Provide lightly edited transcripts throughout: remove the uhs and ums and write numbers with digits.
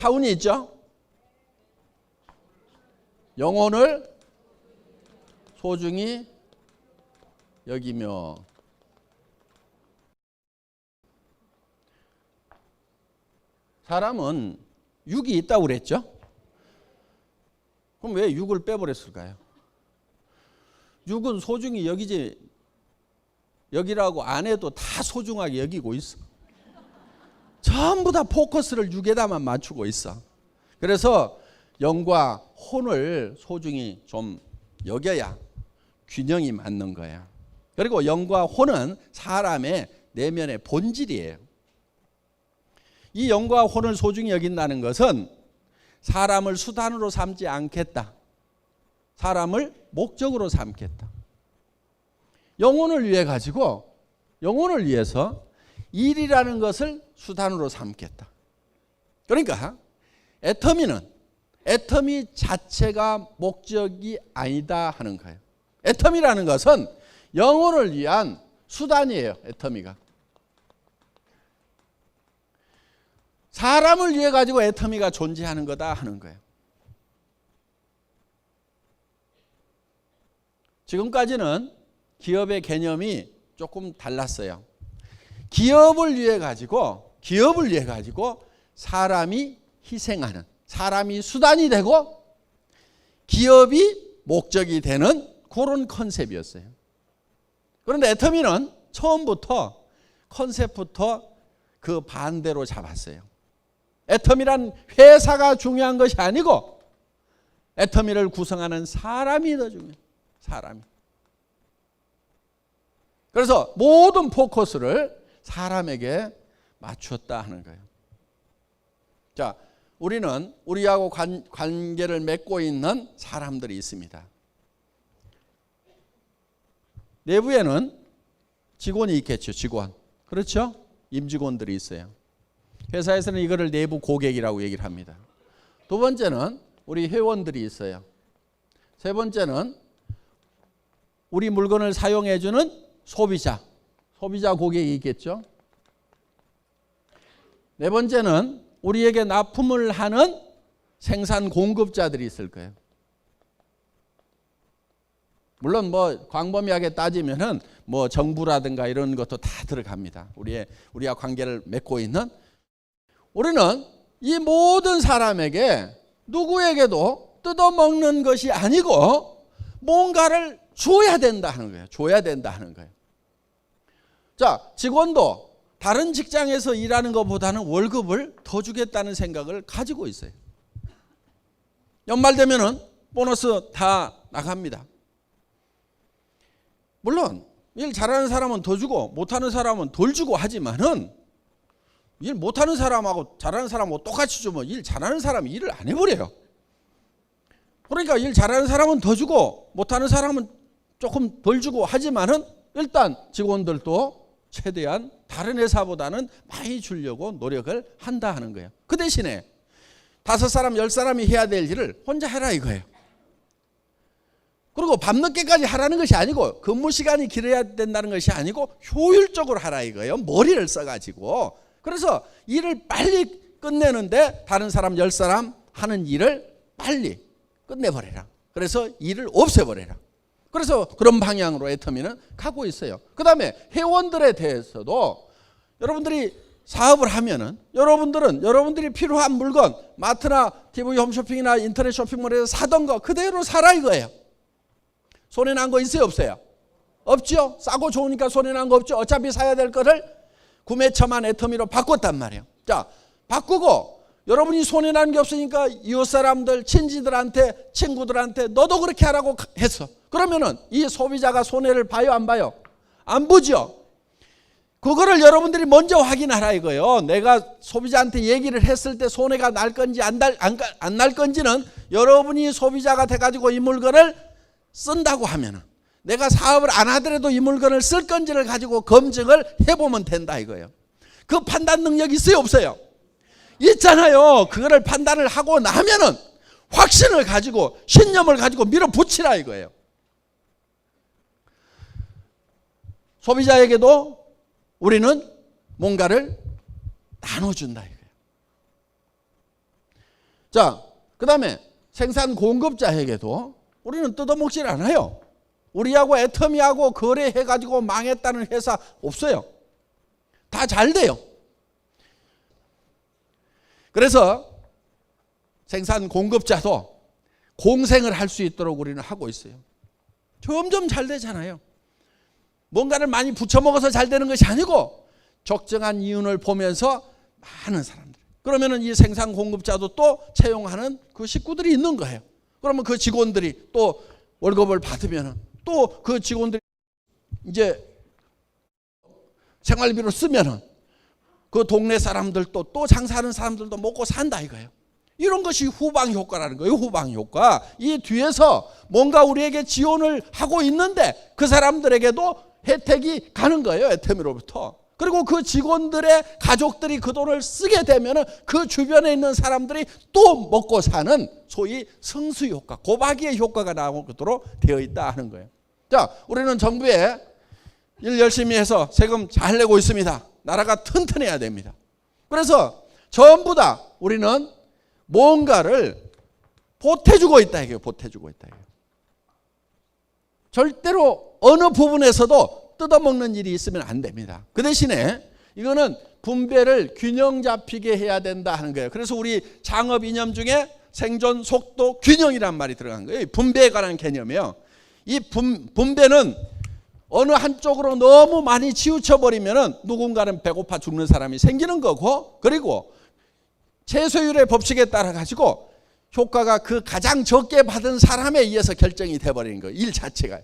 사운이 있죠? 영혼을 소중히 여기며. 사람은 육이 있다고 그랬죠? 그럼 왜 육을 빼버렸을까요? 육은 소중히 여기라고 안 해도 다 소중하게 여기고 있어. 전부 다 포커스를 육에다만 맞추고 있어. 그래서 영과 혼을 소중히 좀 여겨야 균형이 맞는 거야. 그리고 영과 혼은 사람의 내면의 본질이에요. 이 영과 혼을 소중히 여긴다는 것은 사람을 수단으로 삼지 않겠다. 사람을 목적으로 삼겠다. 영혼을 위해서 일이라는 것을 수단으로 삼겠다. 그러니까 애터미 자체가 목적이 아니다 하는 거예요. 애터미라는 것은 영혼을 위한 수단이에요. 애터미가. 사람을 위해 가지고 애터미가 존재하는 거다 하는 거예요. 지금까지는 기업의 개념이 조금 달랐어요. 기업을 위해 가지고 사람이 희생하는, 사람이 수단이 되고 기업이 목적이 되는 그런 컨셉이었어요. 그런데 애터미는 처음부터 컨셉부터 그 반대로 잡았어요. 애터미란 회사가 중요한 것이 아니고 애터미를 구성하는 사람이 더 중요해요. 사람이. 그래서 모든 포커스를 사람에게 맞췄다 하는 거예요. 자, 우리는 우리하고 관계를 맺고 있는 사람들이 있습니다. 내부에는 직원이 있겠죠. 직원. 그렇죠? 임직원들이 있어요. 회사에서는 이거를 내부 고객이라고 얘기를 합니다. 두 번째는 우리 회원들이 있어요. 세 번째는 우리 물건을 사용해 주는 소비자 고객이 있겠죠. 네 번째는 우리에게 납품을 하는 생산 공급자들이 있을 거예요. 물론 광범위하게 따지면은 정부라든가 이런 것도 다 들어갑니다. 우리와 관계를 맺고 있는. 우리는 이 모든 사람에게 누구에게도 뜯어먹는 것이 아니고 뭔가를 줘야 된다 하는 거예요. 자, 직원도 다른 직장에서 일하는 것보다는 월급을 더 주겠다는 생각을 가지고 있어요. 연말 되면은 보너스 다 나갑니다. 물론 일 잘하는 사람은 더 주고 못하는 사람은 덜 주고 하지만은 일 못하는 사람하고 잘하는 사람하고 똑같이 주면 일 잘하는 사람이 일을 안 해버려요. 그러니까 일 잘하는 사람은 더 주고 못하는 사람은 조금 덜 주고 하지만은 일단 직원들도 최대한 다른 회사보다는 많이 주려고 노력을 한다 하는 거예요. 그 대신에 5사람 10사람이 해야 될 일을 혼자 해라 이거예요. 그리고 밤늦게까지 하라는 것이 아니고 근무 시간이 길어야 된다는 것이 아니고 효율적으로 하라 이거예요. 머리를 써가지고. 그래서 일을 빨리 끝내는데 다른 사람 10사람 하는 일을 빨리 끝내버려라. 그래서 일을 없애버려라. 그래서 그런 방향으로 애터미는 가고 있어요. 그 다음에 회원들에 대해서도 여러분들이 사업을 하면은 여러분들이 필요한 물건 마트나 TV 홈쇼핑이나 인터넷 쇼핑몰에서 사던 거 그대로 사라 이거예요. 손해난 거 있어요 없어요? 없죠. 싸고 좋으니까 손해난 거 없죠. 어차피 사야 될 거를 구매처만 애터미로 바꿨단 말이에요. 자, 바꾸고 여러분이 손해난 게 없으니까 이웃 사람들, 친지들한테, 친구들한테 너도 그렇게 하라고 했어. 그러면은 이 소비자가 손해를 봐요 안 봐요? 안 보죠. 그거를 여러분들이 먼저 확인하라 이거예요. 내가 소비자한테 얘기를 했을 때 손해가 날 건지 안 날 건지는 여러분이 소비자가 돼가지고 이 물건을 쓴다고 하면은 내가 사업을 안 하더라도 이 물건을 쓸 건지를 가지고 검증을 해보면 된다 이거예요. 그 판단 능력이 있어요 없어요? 있잖아요. 그거를 판단을 하고 나면은 확신을 가지고 신념을 가지고 밀어붙이라 이거예요. 소비자에게도 우리는 뭔가를 나눠준다 이거예요. 자, 그 다음에 생산 공급자에게도 우리는 뜯어먹질 않아요. 우리하고 애터미하고 거래해가지고 망했다는 회사 없어요. 다 잘 돼요. 그래서 생산 공급자도 공생을 할 수 있도록 우리는 하고 있어요. 점점 잘 되잖아요. 뭔가를 많이 부쳐먹어서 잘 되는 것이 아니고 적정한 이윤을 보면서 많은 사람들. 그러면은 이 생산 공급자도 또 채용하는 그 식구들이 있는 거예요. 그러면 그 직원들이 또 월급을 받으면은 또 그 직원들이 이제 생활비로 쓰면은 그 동네 사람들도 또 장사하는 사람들도 먹고 산다 이거예요. 이런 것이 후방 효과라는 거예요. 후방 효과. 이 뒤에서 뭔가 우리에게 지원을 하고 있는데 그 사람들에게도 혜택이 가는 거예요. 애터미로부터. 그리고 그 직원들의 가족들이 그 돈을 쓰게 되면 그 주변에 있는 사람들이 또 먹고 사는 소위 성수 효과, 고박이의 효과가 나오도록 되어 있다 하는 거예요. 자, 우리는 정부에 일 열심히 해서 세금 잘 내고 있습니다. 나라가 튼튼해야 됩니다. 그래서 전부 다 우리는 뭔가를 보태주고 있다 이게요. 보태주고 있다 이게요. 절대로 어느 부분에서도 뜯어먹는 일이 있으면 안 됩니다. 그 대신에 이거는 분배를 균형 잡히게 해야 된다 하는 거예요. 그래서 우리 창업 이념 중에 생존 속도 균형이란 말이 들어간 거예요. 분배에 관한 개념이에요. 이 분배는 어느 한쪽으로 너무 많이 치우쳐버리면 누군가는 배고파 죽는 사람이 생기는 거고, 그리고 최소율의 법칙에 따라 가지고 효과가 그 가장 적게 받은 사람에 의해서 결정이 돼버리는 거예요. 일 자체가.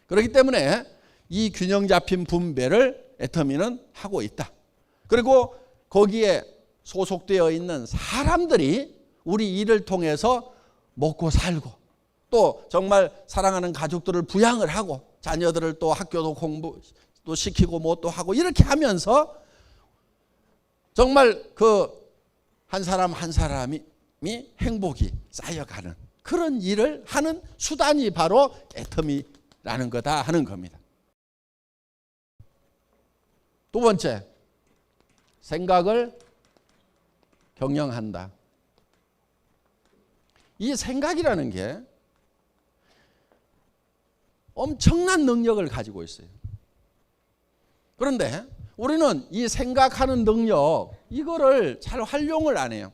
그렇기 때문에 이 균형 잡힌 분배를 애터미는 하고 있다. 그리고 거기에 소속되어 있는 사람들이 우리 일을 통해서 먹고 살고 또 정말 사랑하는 가족들을 부양을 하고 자녀들을 또 학교도 공부도 시키고 뭐 또 하고 이렇게 하면서 정말 그 한 사람 한 사람이 행복이 쌓여가는 그런 일을 하는 수단이 바로 애터미라는 거다 하는 겁니다. 두 번째, 생각을 경영한다. 이 생각이라는 게 엄청난 능력을 가지고 있어요. 그런데 우리는 이 생각하는 능력 이거를 잘 활용을 안 해요.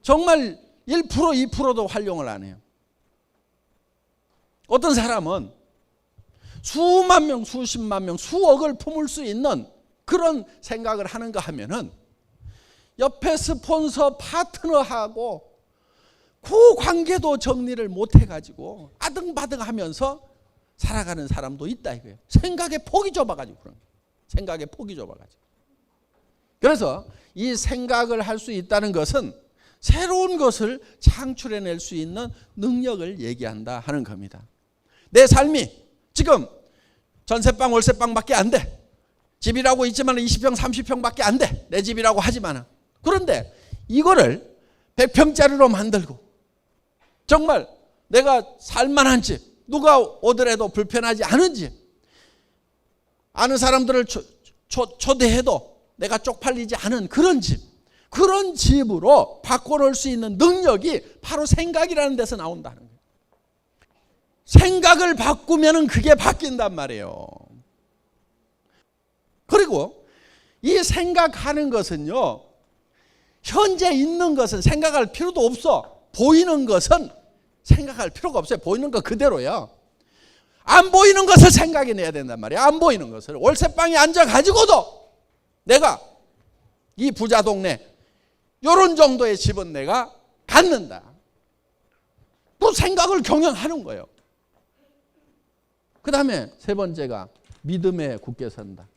정말 1%, 2%도 활용을 안 해요. 어떤 사람은 수만 명, 수십만 명, 수억을 품을 수 있는 그런 생각을 하는가 하면은 옆에 스폰서 파트너하고 그 관계도 정리를 못 해가지고 아등바등하면서 살아가는 사람도 있다 이거예요. 생각의 폭이 좁아가지고 그런 거예요. 생각의 폭이 좁아가지고. 그래서 이 생각을 할 수 있다는 것은 새로운 것을 창출해낼 수 있는 능력을 얘기한다 하는 겁니다. 내 삶이 지금 전세방 월세방밖에 안 돼. 집이라고 있지만 20평 30평밖에 안 돼. 내 집이라고 하지만. 그런데 이거를 100평짜리로 만들고 정말 내가 살만한 집, 누가 오더라도 불편하지 않은 집, 아는 사람들을 초대해도 내가 쪽팔리지 않은 그런 집, 그런 집으로 바꿔놓을 수 있는 능력이 바로 생각이라는 데서 나온다는 거예요. 생각을 바꾸면 그게 바뀐단 말이에요. 그리고 이 생각하는 것은요, 현재 있는 것은 생각할 필요도 없어. 보이는 것은 생각할 필요가 없어요. 보이는 거 그대로요. 안 보이는 것을 생각해내야 된단 말이에요. 안 보이는 것을. 월세방에 앉아가지고도 내가 이 부자 동네 이런 정도의 집은 내가 갖는다. 또 생각을 경영하는 거예요. 그 다음에 세 번째가 믿음에 굳게 선다.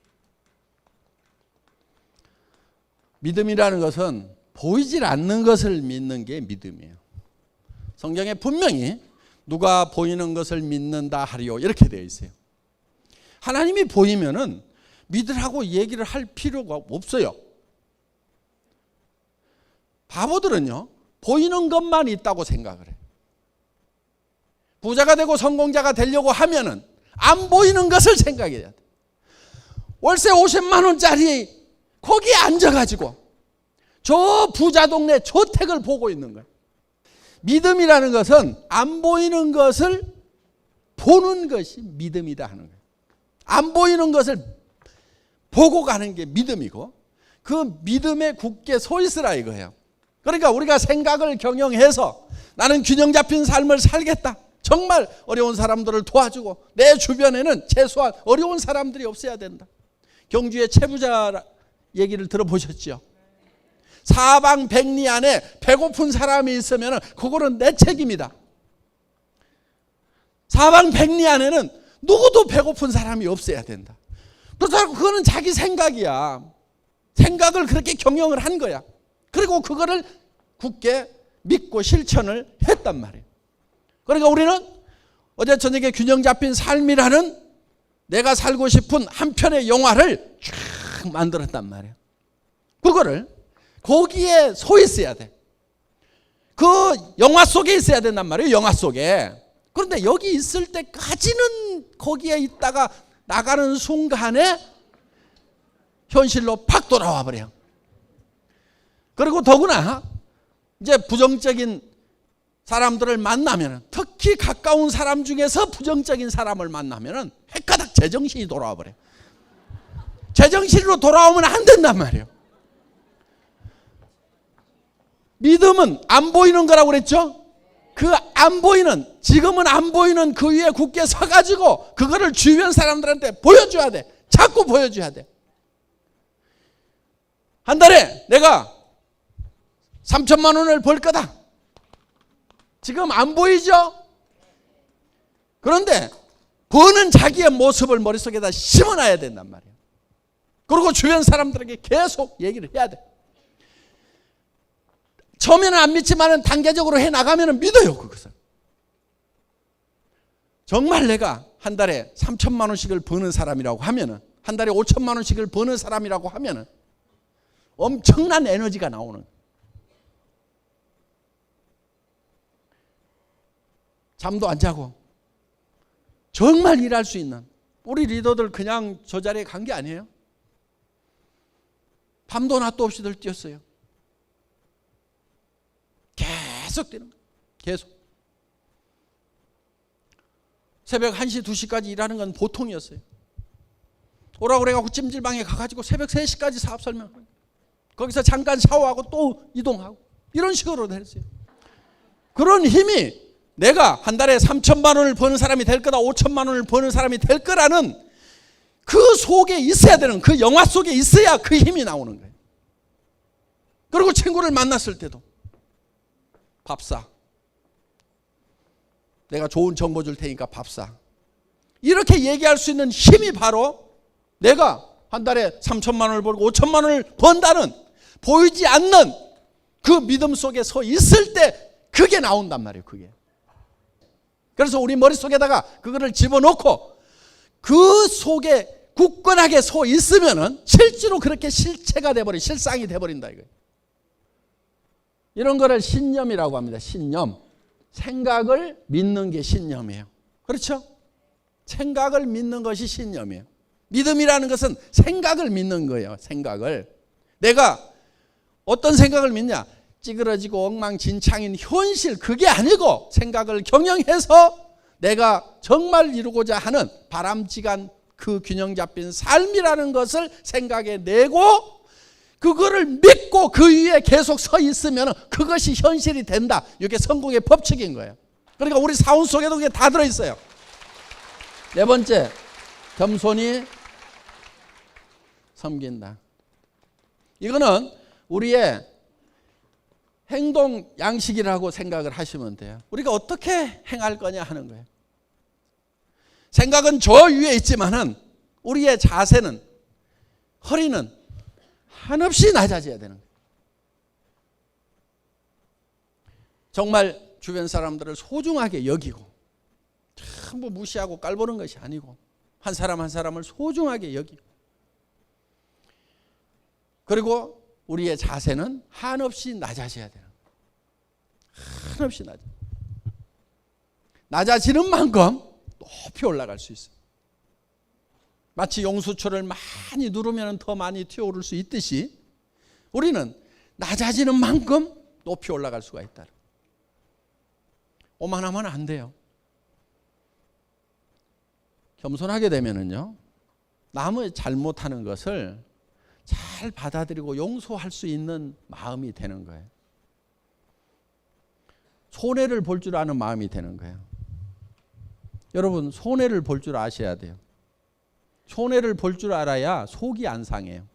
믿음이라는 것은 보이질 않는 것을 믿는 게 믿음이에요. 성경에 분명히 누가 보이는 것을 믿는다 하리요 이렇게 되어 있어요. 하나님이 보이면은 믿으라고 얘기를 할 필요가 없어요. 바보들은요, 보이는 것만 있다고 생각을 해요. 부자가 되고 성공자가 되려고 하면은 안 보이는 것을 생각해야 돼. 월세 50만 원짜리 거기에 앉아가지고 저 부자 동네 저택을 보고 있는 거예요. 믿음이라는 것은 안 보이는 것을 보는 것이 믿음이다 하는 거예요. 안 보이는 것을 보고 가는 게 믿음이고 그 믿음에 굳게 서 있으라 이거예요. 그러니까 우리가 생각을 경영해서 나는 균형 잡힌 삶을 살겠다. 정말 어려운 사람들을 도와주고 내 주변에는 최소한 어려운 사람들이 없어야 된다. 경주의 채부자 얘기를 들어보셨죠? 사방백리 안에 배고픈 사람이 있으면 그거는 내 책임이다. 사방백리 안에는 누구도 배고픈 사람이 없어야 된다. 그렇다고 그거는 자기 생각이야. 생각을 그렇게 경영을 한 거야. 그리고 그거를 굳게 믿고 실천을 했단 말이에요. 그러니까 우리는 어제 저녁에 균형 잡힌 삶이라는 내가 살고 싶은 한 편의 영화를 쫙 만들었단 말이에요. 그거를 거기에 서 있어야 돼. 그 영화 속에 있어야 된단 말이에요. 영화 속에. 그런데 여기 있을 때까지는 거기에 있다가 나가는 순간에 현실로 팍 돌아와 버려요. 그리고 더구나 이제 부정적인 사람들을 만나면, 특히 가까운 사람 중에서 부정적인 사람을 만나면 헷가닥 제정신이 돌아와 버려요. 제정신으로 돌아오면 안 된단 말이에요. 믿음은 안 보이는 거라고 그랬죠? 그 안 보이는, 지금은 안 보이는 그 위에 굳게 서가지고 그거를 주변 사람들한테 보여줘야 돼. 자꾸 보여줘야 돼. 한 달에 내가 3천만 원을 벌 거다. 지금 안 보이죠? 그런데 버는 자기의 모습을 머릿속에다 심어놔야 된단 말이에요. 그리고 주변 사람들에게 계속 얘기를 해야 돼. 처음에는 안 믿지만 단계적으로 해나가면 믿어요. 그것을. 정말 내가 한 달에 3천만 원씩을 버는 사람이라고 하면, 한 달에 5천만 원씩을 버는 사람이라고 하면 엄청난 에너지가 나오는 거예요. 잠도 안 자고 정말 일할 수 있는 우리 리더들 그냥 저 자리에 간 게 아니에요. 밤도 낮도 없이들 뛰었어요. 계속 뛰는 거예요. 계속. 새벽 1시, 2시까지 일하는 건 보통이었어요. 오라고 그래가지고 찜질방에 가가지고 새벽 3시까지 사업 설명하고 거기서 잠깐 샤워하고 또 이동하고 이런 식으로 했어요. 그런 힘이 내가 한 달에 3천만 원을 버는 사람이 될 거다, 5천만 원을 버는 사람이 될 거라는 그 속에 있어야 되는, 그 영화 속에 있어야 그 힘이 나오는 거예요. 그리고 친구를 만났을 때도 밥 사. 내가 좋은 정보 줄 테니까 밥 사. 이렇게 얘기할 수 있는 힘이 바로 내가 한 달에 3천만 원을 벌고 5천만 원을 번다는 보이지 않는 그 믿음 속에 서 있을 때 그게 나온단 말이에요. 그게. 그래서 우리 머릿속에다가 그거를 집어넣고 그 속에 굳건하게 서 있으면은 실제로 그렇게 실체가 돼버린, 실상이 돼버린다 이거예요. 이런 거를 신념이라고 합니다. 신념. 생각을 믿는 게 신념이에요. 그렇죠? 생각을 믿는 것이 신념이에요. 믿음이라는 것은 생각을 믿는 거예요. 생각을. 내가 어떤 생각을 믿냐? 찌그러지고 엉망진창인 현실, 그게 아니고 생각을 경영해서 내가 정말 이루고자 하는 바람직한 그 균형 잡힌 삶이라는 것을 생각에 내고 그거를 믿고 그 위에 계속 서 있으면 그것이 현실이 된다. 이게 성공의 법칙인 거예요. 그러니까 우리 사원 속에도 그게 다 들어있어요. 네 번째, 겸손히 섬긴다. 이거는 우리의 행동 양식이라고 생각을 하시면 돼요. 우리가 어떻게 행할 거냐 하는 거예요. 생각은 저 위에 있지만은 우리의 자세는, 허리는 한없이 낮아져야 되는 거예요. 정말 주변 사람들을 소중하게 여기고 전부 무시하고 깔보는 것이 아니고 한 사람 한 사람을 소중하게 여기고, 그리고 우리의 자세는 한없이 낮아져야 되는 거예요. 한없이 낮아지는 만큼 높이 올라갈 수 있어요. 마치 용수초를 많이 누르면 더 많이 튀어오를 수 있듯이 우리는 낮아지는 만큼 높이 올라갈 수가 있다. 오만하면 안 돼요. 겸손하게 되면은요, 남의 잘못하는 것을 잘 받아들이고 용서할 수 있는 마음이 되는 거예요. 손해를 볼 줄 아는 마음이 되는 거예요. 여러분, 손해를 볼 줄 아셔야 돼요. 손해를 볼 줄 알아야 속이 안 상해요.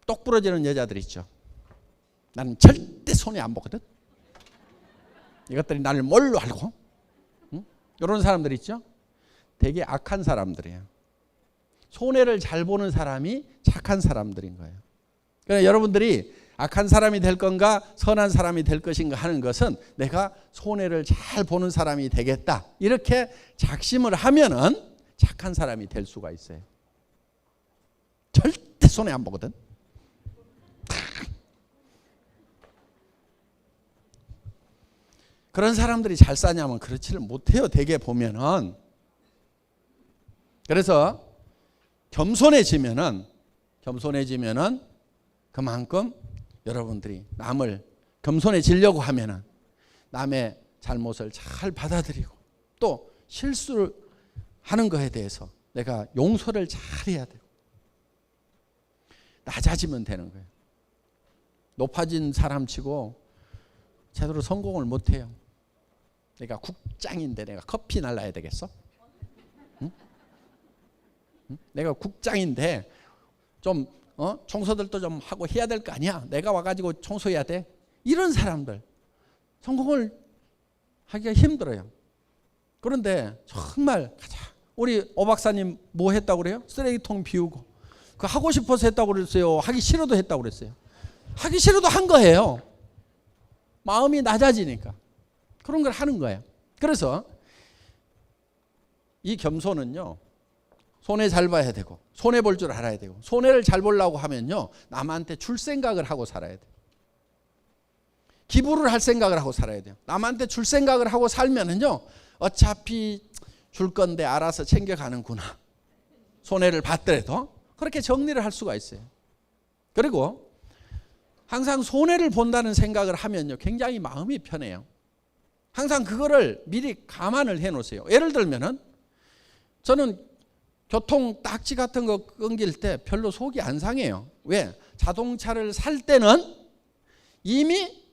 똑 부러지는 여자들 있죠. 나는 절대 손해 안 보거든. 이것들이 나를 뭘로 알고? 응? 이런 사람들 있죠. 되게 악한 사람들이에요. 손해를 잘 보는 사람이 착한 사람들인 거예요. 그러니까 여러분들이 악한 사람이 될 건가 선한 사람이 될 것인가 하는 것은 내가 손해를 잘 보는 사람이 되겠다, 이렇게 작심을 하면은 착한 사람이 될 수가 있어요. 절대 손해 안 보거든. 그런 사람들이 잘 사냐면 그렇지를 못해요. 대개 보면은. 그래서 겸손해지면은 그만큼 여러분들이 남을 겸손해지려고 하면은 남의 잘못을 잘 받아들이고 또 실수를 하는 것에 대해서 내가 용서를 잘 해야 되고 낮아지면 되는 거예요. 높아진 사람치고 제대로 성공을 못해요. 내가 국장인데 내가 커피 날라야 되겠어? 응? 응? 내가 국장인데 좀 청소들도 좀 하고 해야 될 거 아니야. 내가 와가지고 청소해야 돼. 이런 사람들 성공을 하기가 힘들어요. 그런데 정말 우리 오 박사님 뭐 했다고 그래요? 쓰레기통 비우고. 그 하고 싶어서 했다고 그랬어요? 하기 싫어도 했다고 그랬어요? 하기 싫어도 한 거예요. 마음이 낮아지니까 그런 걸 하는 거예요. 그래서 이 겸손은요, 손해 잘 봐야 되고 손해 볼 줄 알아야 되고, 손해를 잘 보려고 하면요 남한테 줄 생각을 하고 살아야 돼요. 기부를 할 생각을 하고 살아야 돼요. 남한테 줄 생각을 하고 살면은요 어차피 줄 건데 알아서 챙겨가는구나, 손해를 받더라도 그렇게 정리를 할 수가 있어요. 그리고 항상 손해를 본다는 생각을 하면요 굉장히 마음이 편해요. 항상 그거를 미리 감안을 해 놓으세요. 예를 들면은 저는 교통 딱지 같은 거 끊길 때 별로 속이 안 상해요. 왜? 자동차를 살 때는 이미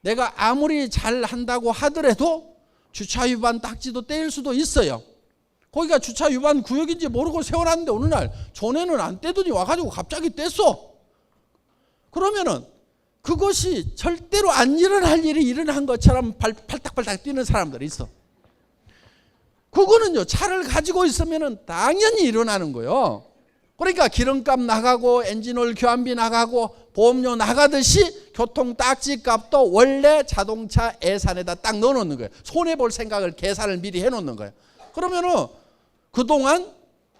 내가 아무리 잘 한다고 하더라도 주차 위반 딱지도 떼일 수도 있어요. 거기가 주차 위반 구역인지 모르고 세워놨는데 어느 날 전에는 안 떼더니 와가지고 갑자기 뗐어. 그러면은 그것이 절대로 안 일어날 일이 일어난 것처럼 팔딱팔딱 뛰는 사람들이 있어. 그거는요 차를 가지고 있으면은 당연히 일어나는 거예요. 그러니까 기름값 나가고 엔진오일 교환비 나가고 보험료 나가듯이 교통 딱지 값도 원래 자동차 예산에다 딱 넣어놓는 거예요. 손해볼 생각을 계산을 미리 해놓는 거예요. 그러면은 그동안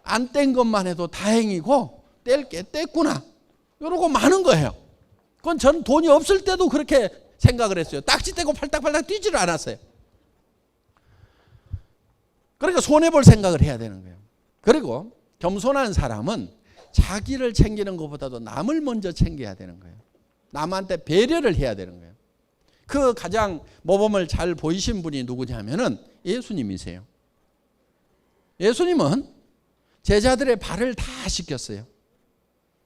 안 뗀 것만 해도 다행이고 뗄 게 뗐구나 이러고 마는 거예요. 그건 저는 돈이 없을 때도 그렇게 생각을 했어요. 딱지 떼고 팔딱팔딱 뛰지를 않았어요. 그러니까 손해볼 생각을 해야 되는 거예요. 그리고 겸손한 사람은 자기를 챙기는 것보다도 남을 먼저 챙겨야 되는 거예요. 남한테 배려를 해야 되는 거예요. 그 가장 모범을 잘 보이신 분이 누구냐면은 예수님이세요. 예수님은 제자들의 발을 다 씻겼어요.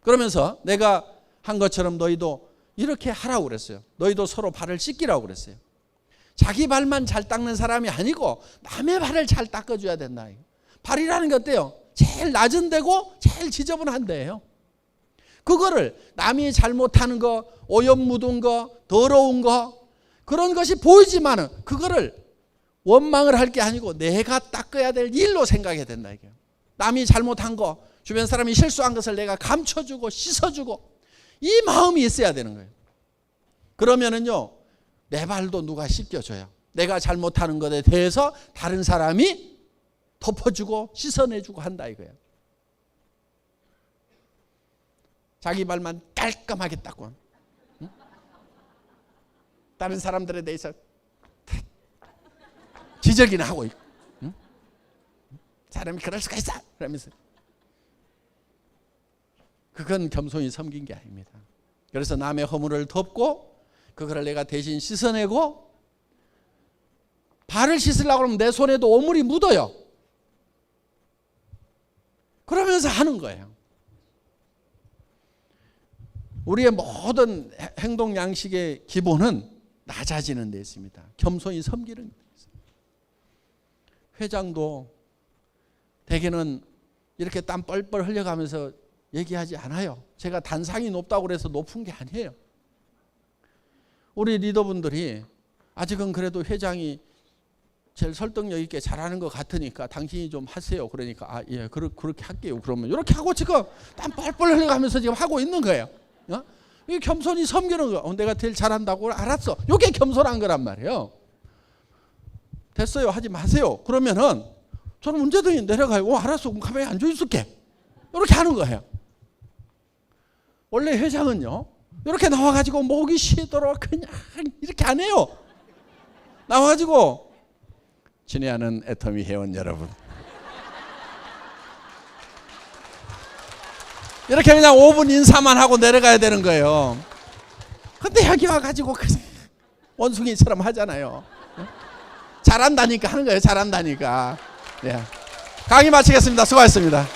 그러면서 내가 한 것처럼 너희도 이렇게 하라고 그랬어요. 너희도 서로 발을 씻기라고 그랬어요. 자기 발만 잘 닦는 사람이 아니고 남의 발을 잘 닦아줘야 된다. 발이라는 게 어때요? 제일 낮은 데고 제일 지저분한 데예요. 그거를 남이 잘못하는 거, 오염 묻은 거, 더러운 거 그런 것이 보이지만은 그거를 원망을 할 게 아니고 내가 닦아야 될 일로 생각해야 된다. 이게 남이 잘못한 거, 주변 사람이 실수한 것을 내가 감춰주고 씻어주고 이 마음이 있어야 되는 거예요. 그러면은요 내 발도 누가 씻겨줘요. 내가 잘못하는 것에 대해서 다른 사람이 덮어주고 씻어내주고 한다 이거예요. 자기 발만 깔끔하게 닦고 응? 다른 사람들에 대해서 지적이나 하고 응? 사람이 그럴 수가 있어 그러면서 그건 겸손히 섬긴 게 아닙니다. 그래서 남의 허물을 덮고 그거를 내가 대신 씻어내고, 발을 씻으려고 하면 내 손에도 오물이 묻어요. 그러면서 하는 거예요. 우리의 모든 행동 양식의 기본은 낮아지는 데 있습니다. 겸손히 섬기는 데 있습니다. 회장도 대개는 이렇게 땀 뻘뻘 흘려가면서 얘기하지 않아요. 제가 단상이 높다고 그래서 높은 게 아니에요. 우리 리더분들이 아직은 그래도 회장이 제일 설득력 있게 잘하는 것 같으니까 당신이 좀 하세요. 그러니까 예, 그렇게 할게요. 그러면 이렇게 하고 지금 땀 뻘뻘 흘려가면서 지금 하고 있는 거예요. 이 겸손히 섬기는 거. 내가 제일 잘한다고 알았어. 이게 겸손한 거란 말이에요. 됐어요. 하지 마세요. 그러면은 저는 문제등이 내려가요. 알았어. 그럼 가만히 앉아 있을게. 이렇게 하는 거예요. 원래 회장은요, 이렇게 나와가지고 목이 쉬도록 그냥 이렇게 안 해요. 나와가지고 친애하는 애터미 회원 여러분, 이렇게 그냥 5분 인사만 하고 내려가야 되는 거예요. 근데 여기 와가지고 그냥 원숭이처럼 하잖아요. 잘한다니까 하는 거예요. 잘한다니까. 예. 강의 마치겠습니다. 수고하셨습니다.